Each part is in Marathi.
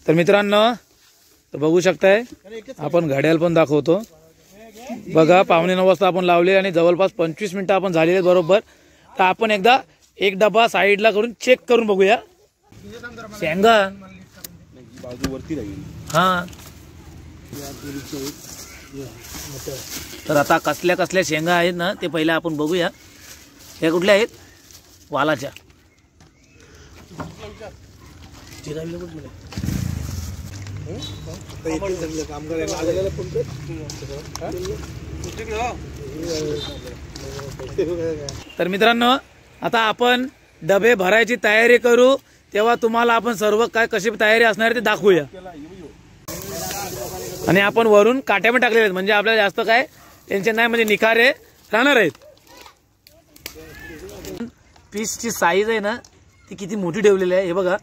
तर मित्रांनो बघू शकताय आपण घड्याळ पण दाखवतो बघा 8:45 वाजता आपण लावले आणि जवळपास 25 मिनिटं आपण झालेले बरोबर। तर आपण एकदा एक डबा साईडला करून चेक करून बघूया शेंगा बाजूवरती राहील। हां तर आता कसल्या कसल्या शेंगा आहेत ना ते पहिले आपण बघूया। हे कुठल्या आहेत वालाच्या तर मित्रांनो आता आपण डबे भरायची तयारी करू तेव्हा तुम्हाला आपण सर्व काय कशी तयारी असणार ते दाखवूया। आणि आपण वरून काट्या पण टाकलेले आहेत म्हणजे आपल्याला जास्त काय टेन्शन नाही म्हणजे निखारे राहणार आहेत। पीसची साईज आहे ना ती किती मोठी ठेवलेली आहे हे बघा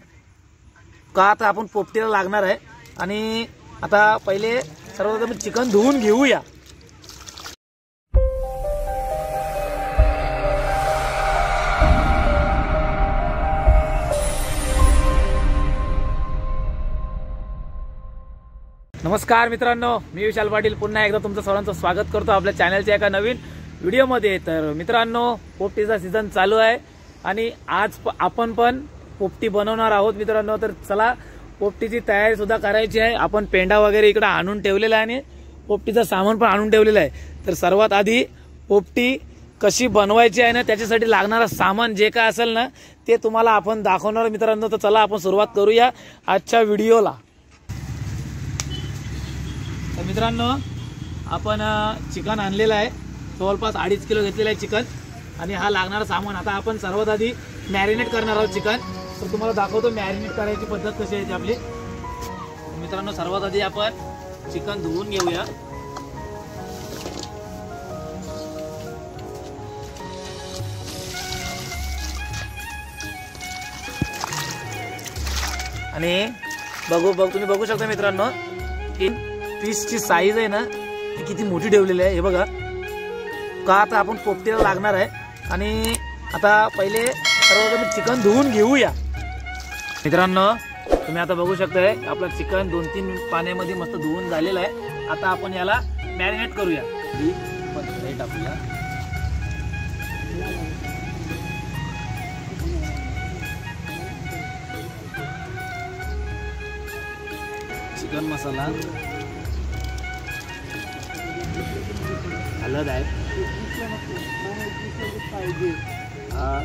का आता आपण पोपटीला लागणार आहे। आणि आता पहिले सर्वप्रथम चिकन धुवून घेऊया। नमस्कार मित्रांनो मी विशाल पाटील पुन्हा एकदा तुमचं सर्वांचं स्वागत करतो आपल्या चॅनलच्या एका नवीन व्हिडिओमध्ये। तर मित्रांनो पोपटीचा सीझन चालू आहे आणि आज आपण पण पोपटी बनवणार आहोत मित्रांनो। तर चला पोपटीची तयारी सुद्धा करायची आहे। आपण पेंडा वगैरे इकडे आणून ठेवलेला आहे आणि पोपटीचं सामान पण आणून ठेवलेलं आहे। तर सर्वात आधी पोपटी कशी बनवायची आहे ना त्याच्यासाठी लागणारा सामान जे काय असेल ना ते तुम्हाला आपण दाखवणार मित्रांनो। तर चला आपण सुरुवात करूया आजच्या व्हिडिओला। तर मित्रांनो आपण चिकन आणलेलं आहे जवळपास 2.5 किलो घेतलेलं आहे चिकन आणि हा लागणारा सामान। आता आपण सर्वात आधी मॅरिनेट करणार आहोत चिकन। तर तुम्हाला दाखवतो मॅरिनेट करायची पद्धत कशी आहे आपली। मित्रांनो सर्वात आधी आपण चिकन धुवून घेऊया। आणि तुम्ही बघू शकता मित्रांनो की पीसची साईज आहे ना ती किती मोठी ठेवलेली आहे हे बघा का आता आपण पोपटीला लागणार आहे। आणि आता पहिले सर्वप्रथम चिकन धुवून घेऊया। मित्रांनो तुम्ही आता बघू शकताय आपलं चिकन 2-3 पाण्यामध्ये मस्त धुवून झालेलं आहे। आता आपण याला मॅरिनेट करूया। टाकूया चिकन मसाला हळद आहे हा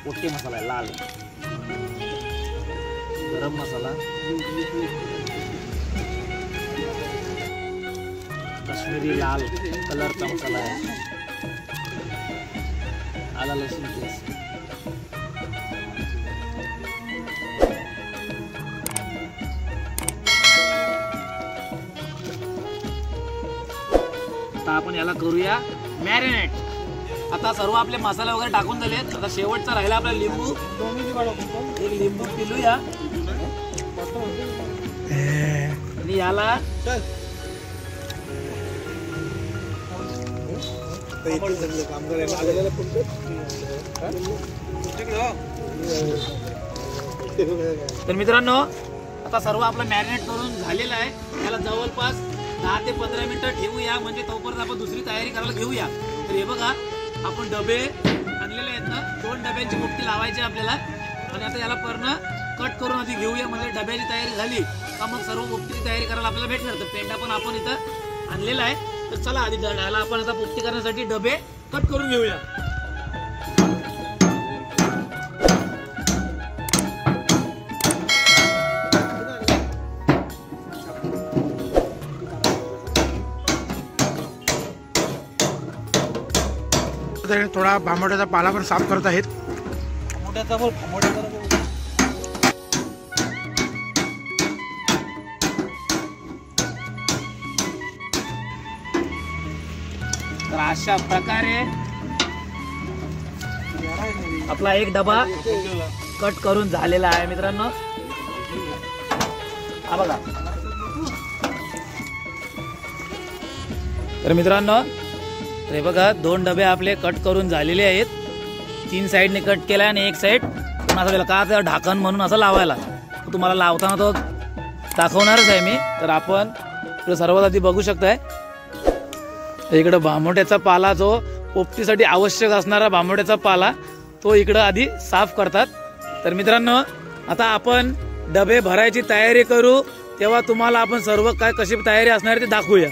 पोपटी मसाला आहे लाल गरम मसाला कश्मीरी लाल कलरचा मसाला आहे आला लसूण पेस्ट आता आपण याला करूया मॅरिनेट। आता सर्व आपले मसाले वगैरे टाकून झालेत। आता शेवटचा राहिला आपला लिंबू एक लिंबू पिलूया आणि याला तर मित्रांनो आता सर्व आपलं मॅरिनेट करून झालेलं आहे। याला जवळपास 10 ते 15 मिनिटं ठेवूया म्हणजे तोपर्यंत आपण दुसरी तयारी करायला घेऊया। तर हे बघा आपण डबे आणलेले आहेत ना 2 डब्यांची पोपटी लावायची आपल्याला। आणि आता याला पूर्ण कट करून आधी घेऊया म्हणजे डब्याची तयारी झाली का मग सर्व पोपटीची तयारी करायला आपल्याला भेटणार। तर पेंडा पण आपण इथं आणलेला आहे। तर चला आधी याला आपण आता पोपटी करण्यासाठी डबे कट करून घेऊया। थोडा भांबोड्याचा पाला पण साफ करत आहेत। तर अशा प्रकारे आपला एक डबा कट करून झालेला आहे मित्रांनो। हा बघा तर मित्रांनो तर हे बघा 2 डबे आपले कट करून झालेले आहेत। 3 साइडने कट केला आणि एक साइड पण असं का ढाकण म्हणून असं लावायला तुम्हाला लावताना तो दाखवणारच आहे मी. तर आपण इकडे सर्वात आधी बघू शकताय इकडे भामोट्याचा पाला, जो पोपटीसाठी आवश्यक असणारा भामोट्याचा पाला, तो इकडं आधी साफ करतात. तर मित्रांनो आता आपण डबे भरायची तयारी करू, तेव्हा तुम्हाला आपण सर्व काय कशी तयारी असणार ते दाखवूया.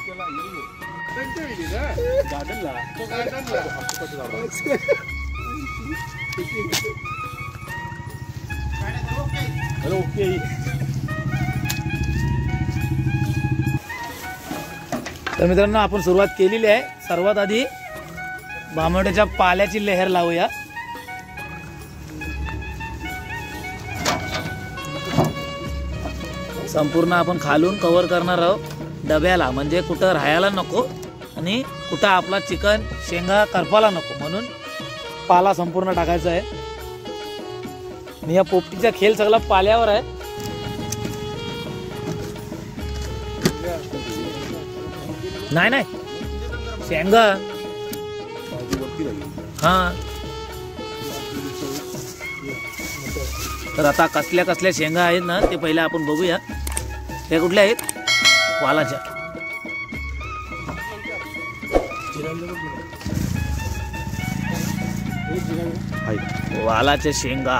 तर मित्रांनो आपण सुरुवात केलेली आहे. सर्वात आधी भामोट्याच्या पाल्याची लेहर लावूया. संपूर्ण आपण खालून कव्हर करणार आहोत डब्याला, म्हणजे कुठं राहायला नको आणि कुठं आपला चिकन शेंगा करपाला नको, म्हणून पाला संपूर्ण टाकायचा आहे. आणि या पोपटीचा खेळ सगळा पाल्यावर आहे. नाही नाही शेंगा, हा. तर आता कसल्या कसल्या शेंगा आहेत ना ते पहिले आपण बघूया. त्या कुठल्या आहेत? वालाच्या. वालाच्या शेंगा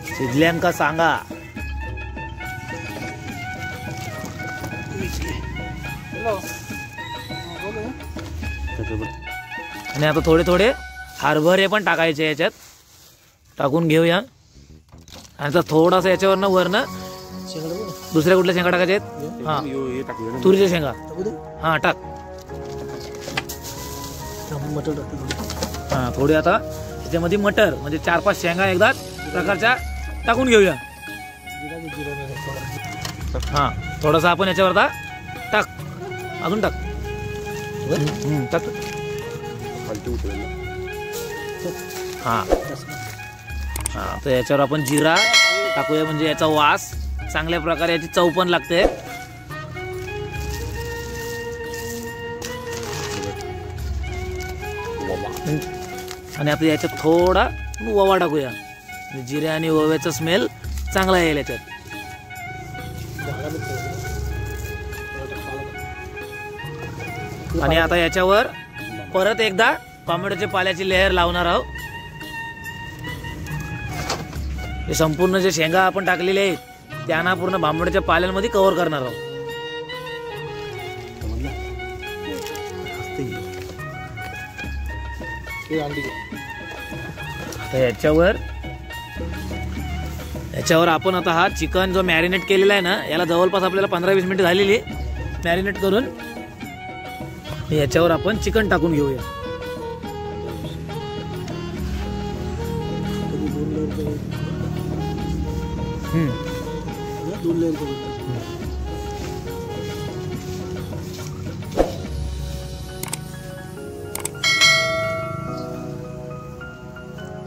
शिजल्यांका सांगा. आणि आता थोडे थोडे हरभरे पण टाकायचे याच्यात, टाकून घेऊया. आणि आता थोडासा याच्यावरनं वरनं दुसऱ्या कुठल्या शेंगा टाकायच्या आहेत? हा तुरीच्या शेंगा, हा टाक. हा थोडी आता त्याच्यामध्ये मटर, म्हणजे 4-5 शेंगा एकदा प्रकारच्या टाकून घेऊया. हा थोडासा आपण याच्यावर आता टाक, अजून टाक. टाक. हा हा तर याच्यावर आपण जिरा टाकूया, म्हणजे याचा वास चांगल्या प्रकारे, याची चव पण लागते. आणि आता याच्यात थोडा ओवा टाकूया, जिरे आणि ओव्याचा स्मेल चांगला येईल याच्यात. आणि आता याच्यावर परत एकदा भामोट्याच्या पाल्याची लेयर लावणार आहोत. हे संपूर्ण जे शेंगा आपण टाकलेले आहेत त्यांना पूर्ण भामोट्याच्या पाल्यांमध्ये कव्हर करणार आहोत. याच्यावर आपण आता हा चिकन जो मॅरिनेट केलेला आहे ना, याला जवळपास आपल्याला 15-20 मिनिटं झालेली मॅरिनेट करून, याच्यावर आपण चिकन टाकून घेऊया.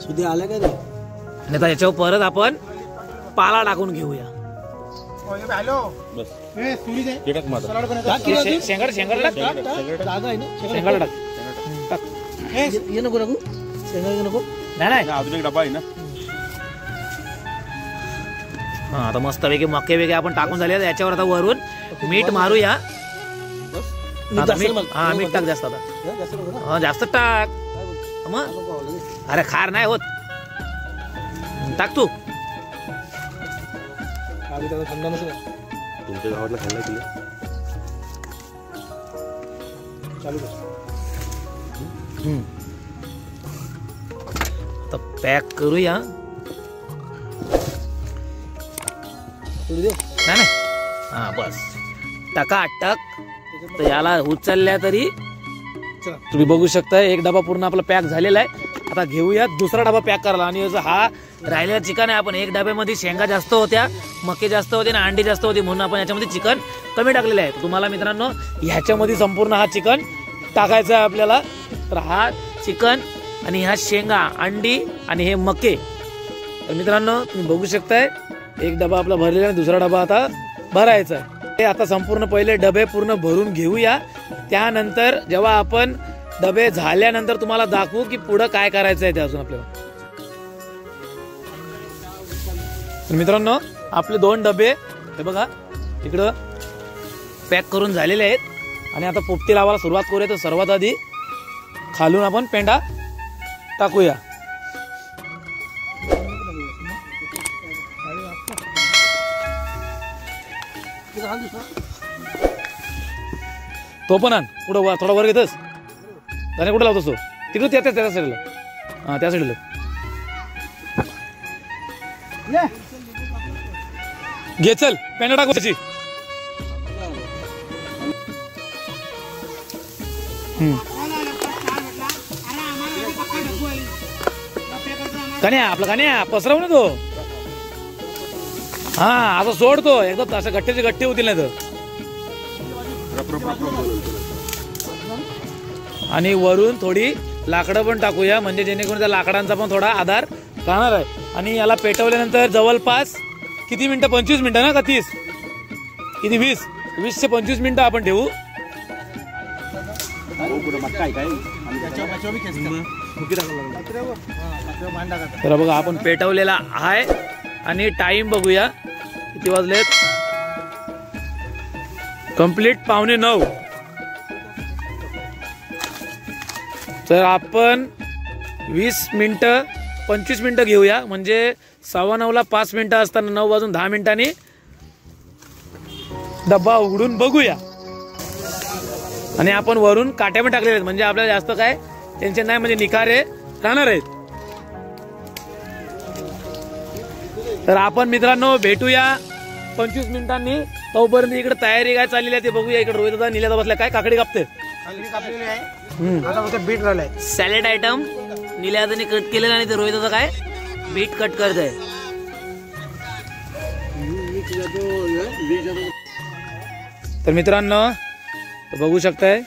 सुधी आल्या काय नाही. आणि आता याच्यावर परत आपण पाला टाकून घेऊया. शेंगाड शेंगाड शेंगाड टाक. ये नको नको शेंगा नको. नाही अजून एक डबा आहे ना. हा आता मस्त पैकी मक्के वेगळे आपण टाकून झाले. याच्यावर आता वरून मीठ मारूया. हा मीठ टाक जास्त, आता जास्त टाक. मग अरे खार नाही होत, टाक तू. तुमच्या गावातला खायला केलं चालू. आता पॅक करूया. नाही हा बस टकाटक. तर याला उचलल्या तरी तुम्ही बघू शकता एक डबा पूर्ण आपला पॅक झालेला आहे. आता घेऊया दुसरा डबा पॅक करायला. आणि हा राहिलेला चिकन आहे, आपण एक डब्यामध्ये शेंगा जास्त होत्या, मके जास्त होते आणि अंडी जास्त होती, म्हणून आपण याच्यामध्ये चिकन कमी टाकलेलं आहे. तुम्हाला मित्रांनो ह्याच्यामध्ये संपूर्ण हा चिकन टाकायचा आहे आपल्याला. तर हा चिकन आणि ह्या शेंगा, अंडी आणि हे मके. तर मित्रांनो तुम्ही बघू शकताय एक डबा आपला भरलेला आहे, दुसरा डबा आता भरायचा. ते आता संपूर्ण पहिले डबे पूर्ण भरून घेऊया. त्यानंतर जेव्हा आपण डबे झाल्यानंतर तुम्हाला दाखवू की पुढं काय करायचं आहे ते अजून आपल्याला. तर मित्रांनो आपले 2 डबे हे बघा इकडं पॅक करून झालेले आहेत आणि आता पोपटी लावायला सुरुवात करूया. तर सर्वात आधी खालून आपण पेंडा टाकूया. तो पण आण कुठं थोडा वर घेतस त्याने कुठं लावतोस तो तिकडे त्या साईडला. हा त्या साईडला घे. चल पेंडा टाकू त्याची. कान्या आपला कान्या पसरव ना तो. हा असं सोडतो एकदम असं गट्ट्याचे गट्टे होतील नाही तर. आणि वरून थोडी लाकडं पण टाकूया म्हणजे जेणेकरून त्या लाकडांचा पण थोडा आधार राहणार आहे. आणि याला पेटवल्यानंतर जवळपास किती मिनिटं 25 मिनिटं ना का 30 किती 20 ते 25 मिनिटं आपण ठेवू. तर बघा आपण पेटवलेला आहे आणि टाइम बघूया किती वाजलेत. कंप्लीट 8:45. तर आपण 20 मिनिटं 25 मिनिटं घेऊया म्हणजे 9:15ला 5 मिनिटं असताना 9 वाजून 10 मिनिटांनी डब्बा उघडून बघूया. आणि आपण वरून काट्या पण टाकलेले आहेत म्हणजे आपल्याला जास्त काय टेन्शन नाही म्हणजे निखारे राहणार आहेत. तर आपण मित्रांनो भेटूया 25 मिनिटांनी. तोपर्यंत इकडे तयारी काय चाललेली आहे ते बघूया. इकडे रोहित दादा निल्या बसल्या काय काकडी कापते. बीट राहिलाय सॅलेड आयटम निल्या दादाने कट केलेला आणि ते रोहित दादा काय बीट कट करत आहे. तर मित्रांनो बघू शकताय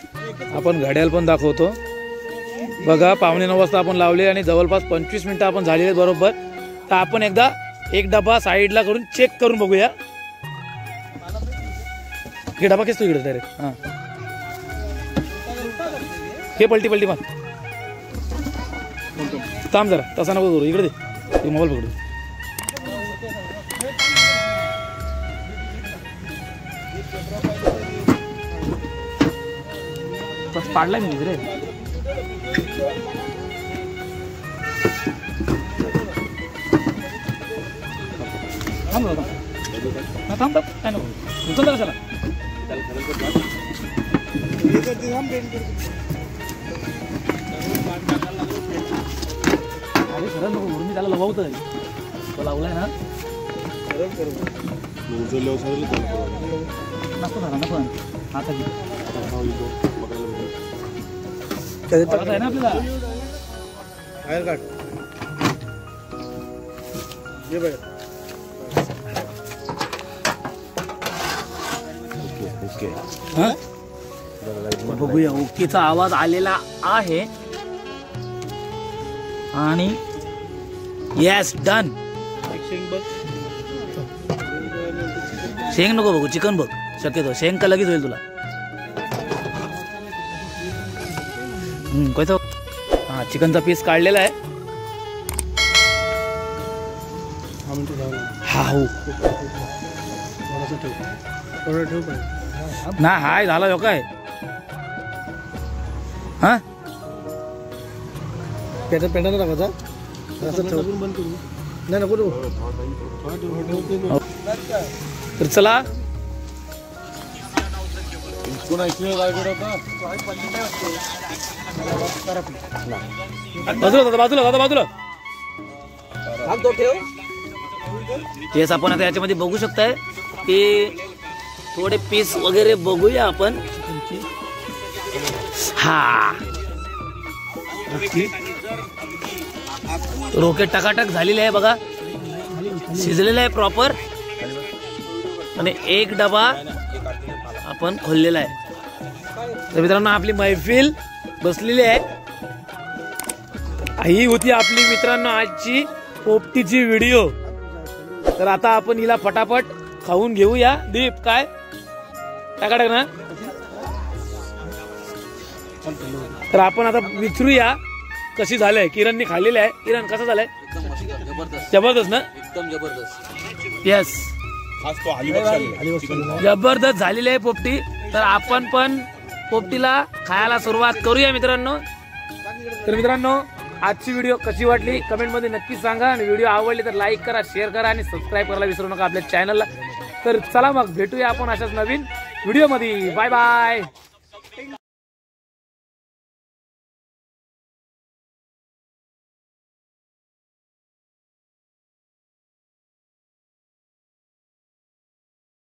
आपण घड्याळ पण दाखवतो बघा. 8:45 वाजता आपण लावले आणि जवळपास 25 मिनिटं आपण झालेले बरोबर. तर आपण एकदा एक डबा साईडला करून चेक करून बघूया. हे डबा खेचतो इकडे डायरेक्ट. हा हे पलटी मार थांब जरा तसा नको करू. इकडे दे मोबाईल पकडू. पाडलाय मी रे. थांब काय नको उचलता कशाला. अरे सरळ नको मी त्याला लवतोय तो लावलाय ना. नको ना आता आहे ना आपल्याला. बाहेर काढ. बघूया ओकेचा आवाज आलेला आहे आणि येस डन. शेंग नको बघू चिकन बघ शक्यतो शेंग का लगेच होईल तुला. कसं हा चिकनचा पीस काढलेला आहे. हा हो ना हाय झाला हो काय. हा पेंडा टाकायचा नाही नको. तर चला बाजूला येस. आपण आता याच्यामध्ये बघू शकताय की थोडे पीस वगैरे बघूया आपण. हा रोकेट टकाटक झालेले आहे बघा. शिजलेलं आहे प्रॉपर आणि एक डबा आपण खोललेला आहे. तर मित्रांनो आपली मैफिल बसलेली आहे. ही होती आपली मित्रांनो आजची पोपटीची व्हिडिओ. तर आता आपण हिला फटाफट खाऊन घेऊया. दीप काय टाकाटक ना. तर आपण आता विचारूया कशी झालंय. किरणने खाल्लेली आहे. किरण कसं झालंय. जबरदस्त ना एकदम जबरदस्त. येस खास तो अलिबाग जबरदस्त झालेली आहे पोपटी. तर आपण पण पोपटीला खायला सुरुवात करूया मित्रांनो. तर मित्रांनो, आजची व्हिडिओ कशी वाटली कमेंटमध्ये नक्की सांगा. आणि व्हिडिओ आवडली तर लाईक करा, शेअर करा आणि सबस्क्राईब करायला विसरू नका आपल्या चॅनलला. तर चला मग भेटूया आपण अशाच नवीन व्हिडिओमध्ये. Bye bye.